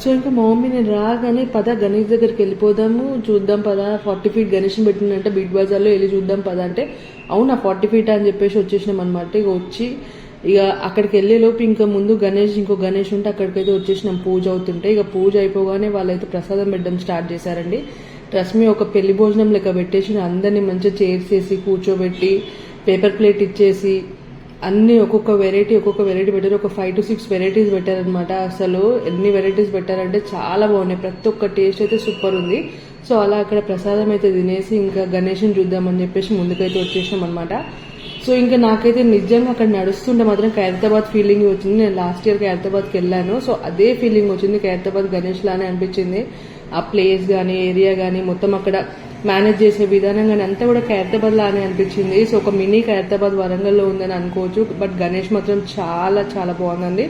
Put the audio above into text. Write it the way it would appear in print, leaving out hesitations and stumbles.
So ఇంకా మా mummy నేను రాగానే పద గణేష్ దగ్గరికి వెళ్ళిపోదాము, చూద్దాం పద 40 feet గణేష్ని పెట్టిందంటే బిగ్ బజార్లో వెళ్ళి చూద్దాం పద అంటే అవునా 40 feet అని చెప్పేసి వచ్చేసినాం అనమాట. ఇక వచ్చి ఇక అక్కడికి వెళ్ళేలోపు ఇంకా ముందు ఇంకో గణేష్ ఉంటే అక్కడికైతే వచ్చేసినాం పూజ అవుతుంటే. ఇక పూజ అయిపోగానే వాళ్ళైతే ప్రసాదం పెట్టడం స్టార్ట్ చేశారండి. ట్రస్ట్ మీ ఒక పెళ్లి భోజనం లెక్క పెట్టేసి అందరినీ మంచిగా చైర్స్ వేసి కూర్చోబెట్టి పేపర్ ప్లేట్ ఇచ్చేసి అన్ని ఒక్కొక్క వెరైటీ పెట్టారు. ఒక 5 to 6 వెరైటీస్ పెట్టారనమాట. అసలు ఎన్ని వెరైటీస్ పెట్టారంటే చాలా బాగున్నాయి, ప్రతి ఒక్క టేస్ట్ అయితే సూపర్ ఉంది. సో అలా అక్కడ ప్రసాదం అయితే తినేసి ఇంకా గణేష్ని చూద్దామని చెప్పేసి ముందుకైతే వచ్చేసినాం అనమాట. సో ఇంకా నాకైతే నిజంగా అక్కడ నడుస్తుంటే మాత్రం ఖైరతాబాద్ ఫీలింగ్ వచ్చింది. నేను లాస్ట్ ఇయర్ ఖైరతాబాద్కి వెళ్ళాను, సో అదే ఫీలింగ్ వచ్చింది. ఖైరతాబాద్ గణేష్ లానే అనిపించింది. ఆ ప్లేస్ కానీ ఏరియా కానీ మొత్తం అక్కడ మేనేజ్ చేసే విధానం కానీ అంతా కూడా ఖైరతాబాద్ లానే అనిపించింది. సో ఒక మినీ ఖైరతాబాద్ వరంగల్లో ఉందని అనుకోవచ్చు. బట్ గణేష్ మాత్రం చాలా చాలా బాగుందండి.